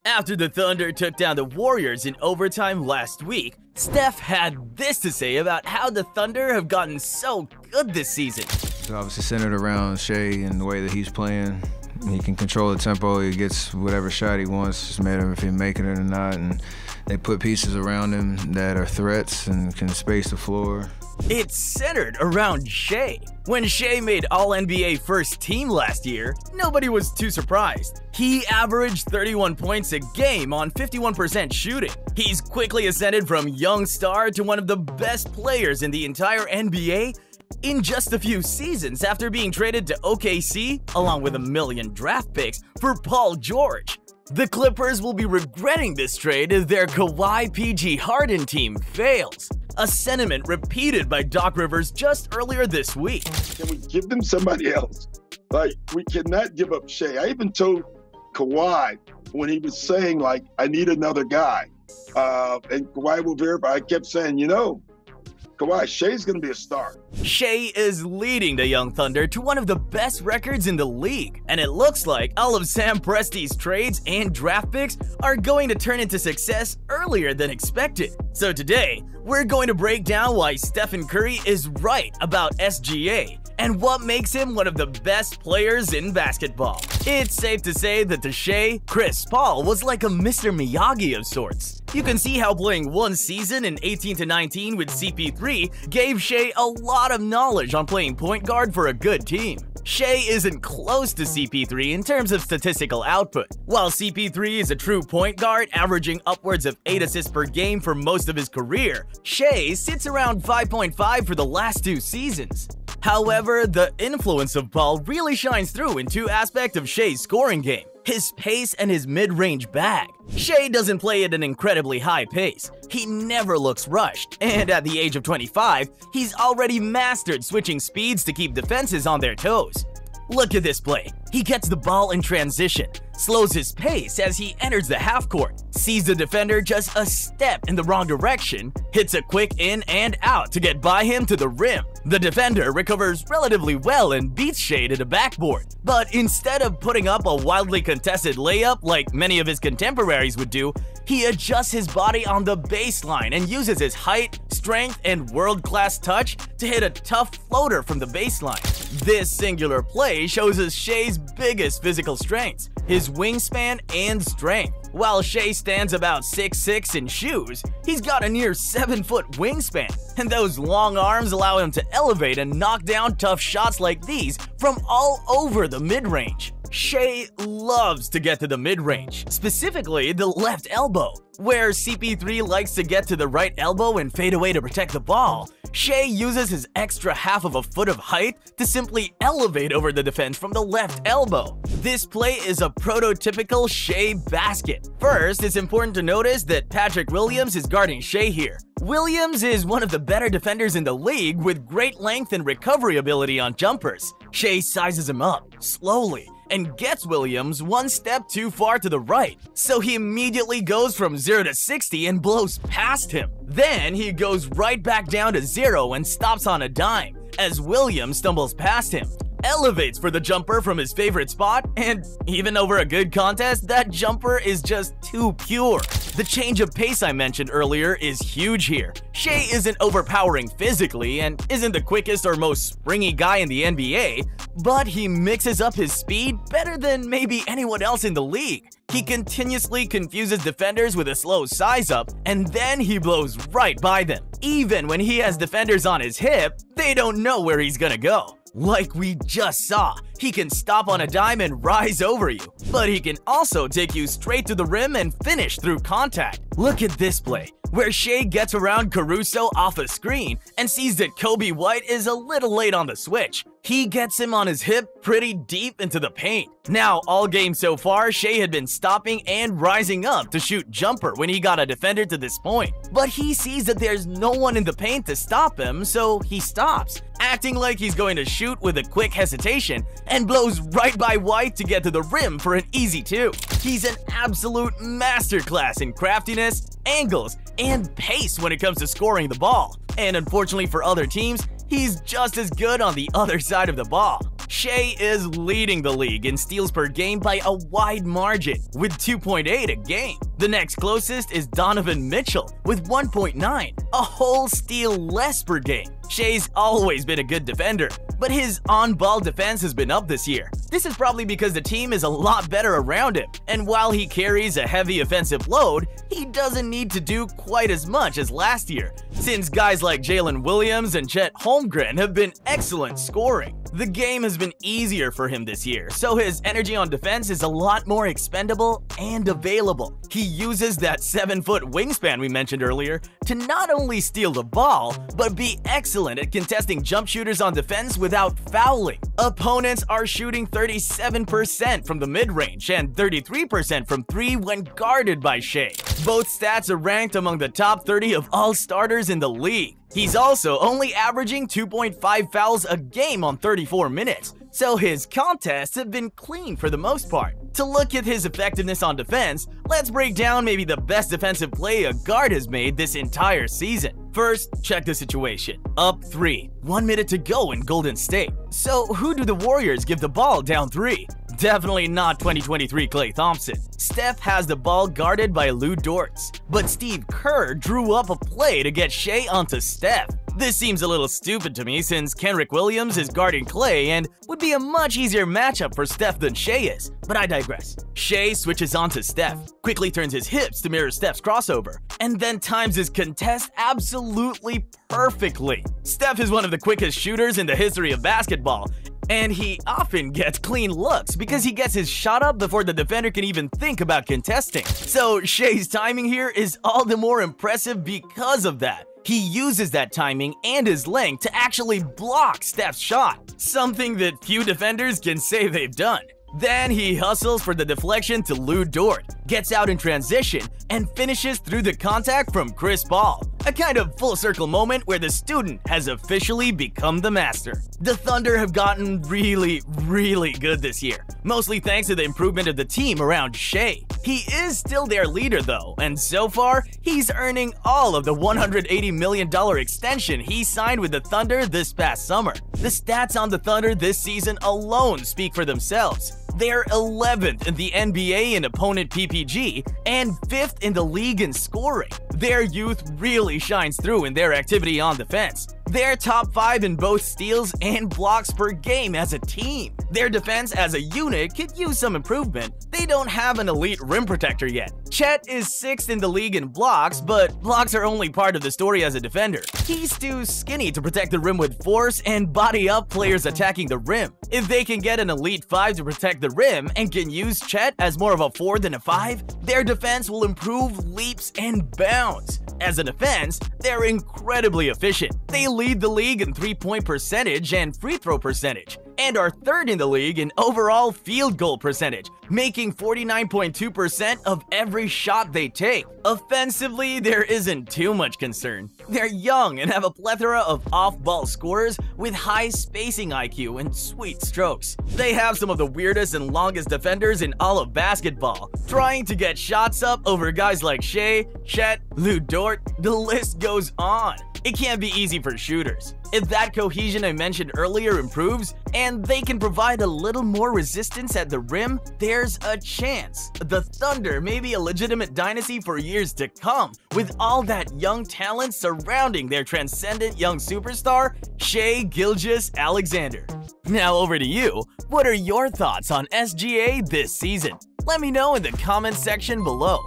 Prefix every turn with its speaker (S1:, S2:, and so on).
S1: After the Thunder took down the Warriors in overtime last week, Steph had this to say about how the Thunder have gotten so good this season.
S2: It's obviously centered around Shai and the way that he's playing. He can control the tempo. He gets whatever shot he wants. It's a matter of if he's making it or not. And they put pieces around him that are threats and can space the floor.
S1: It's centered around Shai. When Shai made All-NBA first team last year, nobody was too surprised. He averaged 31 points a game on 51% shooting. He's quickly ascended from young star to one of the best players in the entire NBA in just a few seasons after being traded to OKC along with $1 million draft picks for Paul George. The Clippers will be regretting this trade if their Kawhi PG Harden team fails, a sentiment repeated by Doc Rivers just earlier this week.
S3: Can we give them somebody else? Like, we cannot give up Shai. I even told Kawhi when he was saying, like, I need another guy. And Kawhi will verify. I kept saying, Kawhi, Shai's going to be a star.
S1: Shai is leading the Young Thunder to one of the best records in the league, and it looks like all of Sam Presti's trades and draft picks are going to turn into success earlier than expected. So today, we're going to break down why Stephen Curry is right about SGA and what makes him one of the best players in basketball. It's safe to say that to Shai, Chris Paul was like a Mr. Miyagi of sorts. You can see how playing one season in 18-19 with CP3 gave Shai a lot of knowledge on playing point guard for a good team. Shai isn't close to CP3 in terms of statistical output. While CP3 is a true point guard, averaging upwards of 8 assists per game for most of his career, Shai sits around 5.5 for the last 2 seasons. However, the influence of Paul really shines through in 2 aspects of Shai's scoring game: his pace and his mid-range bag. Shai doesn't play at an incredibly high pace. He never looks rushed, and at the age of 25, he's already mastered switching speeds to keep defenses on their toes. Look at this play. He gets the ball in transition, slows his pace as he enters the half court, sees the defender just a step in the wrong direction, hits a quick in and out to get by him to the rim. The defender recovers relatively well and beats Shai to the backboard. But instead of putting up a wildly contested layup like many of his contemporaries would do, he adjusts his body on the baseline and uses his height, strength, and world-class touch to hit a tough floater from the baseline. This singular play shows us Shai's biggest physical strengths, his wingspan and strength. While Shai stands about 6'6" in shoes, he's got a near 7-foot wingspan, and those long arms allow him to elevate and knock down tough shots like these from all over the mid-range. Shai loves to get to the mid-range, specifically the left elbow. Where CP3 likes to get to the right elbow and fade away to protect the ball, Shai uses his extra half of a foot of height to simply elevate over the defense from the left elbow. This play is a prototypical Shai basket. First, it's important to notice that Patrick Williams is guarding Shai here. Williams is one of the better defenders in the league with great length and recovery ability on jumpers. Shai sizes him up, slowly, and gets Williams one step too far to the right, so he immediately goes from 0 to 60 and blows past him. Then he goes right back down to 0 and stops on a dime, as Williams stumbles past him, elevates for the jumper from his favorite spot, and even over a good contest, that jumper is just too pure. The change of pace I mentioned earlier is huge here. Shai isn't overpowering physically and isn't the quickest or most springy guy in the NBA, but he mixes up his speed better than maybe anyone else in the league. He continuously confuses defenders with a slow size-up, and then he blows right by them. Even when he has defenders on his hip, they don't know where he's gonna go. Like we just saw, he can stop on a dime and rise over you, but he can also take you straight to the rim and finish through contact. Look at this play, where Shai gets around Caruso off a screen and sees that Kobe White is a little late on the switch. He gets him on his hip pretty deep into the paint. Now, all game so far, Shai had been stopping and rising up to shoot jumper when he got a defender to this point. But he sees that there's no one in the paint to stop him, so he stops, acting like he's going to shoot with a quick hesitation, and blows right by White to get to the rim for an easy 2. He's an absolute masterclass in craftiness, angles, and pace when it comes to scoring the ball. And unfortunately for other teams, he's just as good on the other side of the ball. Shai is leading the league in steals per game by a wide margin, with 2.8 a game. The next closest is Donovan Mitchell with 1.9, a whole steal less per game. Shai's always been a good defender, but his on-ball defense has been up this year. This is probably because the team is a lot better around him, and while he carries a heavy offensive load, he doesn't need to do quite as much as last year, since guys like Jalen Williams and Chet Holmgren have been excellent scoring. The game has been easier for him this year, so his energy on defense is a lot more expendable and available. He uses that 7-foot wingspan we mentioned earlier to not only steal the ball, but be excellent at contesting jump shooters on defense without fouling. Opponents are shooting 37% from the mid-range and 33% from 3 when guarded by Shai. Both stats are ranked among the top 30 of all starters in the league. He's also only averaging 2.5 fouls a game on 34 minutes, so his contests have been clean for the most part. To look at his effectiveness on defense, let's break down maybe the best defensive play a guard has made this entire season. First, check the situation. Up 3, 1 minute to go in Golden State. So who do the Warriors give the ball down 3? Definitely not 2023 Klay Thompson. Steph has the ball guarded by Lou Dortz, but Steve Kerr drew up a play to get Shai onto Steph. This seems a little stupid to me since Kenrich Williams is guarding Klay and would be a much easier matchup for Steph than Shai is, but I digress. Shai switches onto Steph, quickly turns his hips to mirror Steph's crossover, and then times his contest absolutely perfectly. Steph is one of the quickest shooters in the history of basketball, and he often gets clean looks because he gets his shot up before the defender can even think about contesting. So Shai's timing here is all the more impressive because of that. He uses that timing and his length to actually block Steph's shot, something that few defenders can say they've done. Then he hustles for the deflection to Lou Dort, gets out in transition, and finishes through the contact from Chris Paul. A kind of full circle moment where the student has officially become the master. The Thunder have gotten really good this year, mostly thanks to the improvement of the team around Shai. He is still their leader though, and so far, he's earning all of the $180 million extension he signed with the Thunder this past summer. The stats on the Thunder this season alone speak for themselves. They're 11th in the NBA in opponent PPG and 5th in the league in scoring. Their youth really shines through in their activity on defense. They're top 5 in both steals and blocks per game as a team. Their defense as a unit could use some improvement. They don't have an elite rim protector yet. Chet is 6th in the league in blocks, but blocks are only part of the story as a defender. He's too skinny to protect the rim with force and body up players attacking the rim. If they can get an elite 5 to protect the rim and can use Chet as more of a 4 than a 5, their defense will improve leaps and bounds. As an offense, they're incredibly efficient. They lead the league in three-point percentage and free throw percentage, and are 3rd in the league in overall field goal percentage, making 49.2% of every shot they take. Offensively, there isn't too much concern. They're young and have a plethora of off-ball scorers with high spacing IQ and sweet strokes. They have some of the weirdest and longest defenders in all of basketball, trying to get shots up over guys like Shai, Chet, Lou Dort, the list goes on. It can't be easy for shooters. If that cohesion I mentioned earlier improves, and they can provide a little more resistance at the rim, there's a chance the Thunder may be a legitimate dynasty for years to come, with all that young talent surrounding their transcendent young superstar, Shai Gilgeous-Alexander. Now over to you. What are your thoughts on SGA this season? Let me know in the comments section below.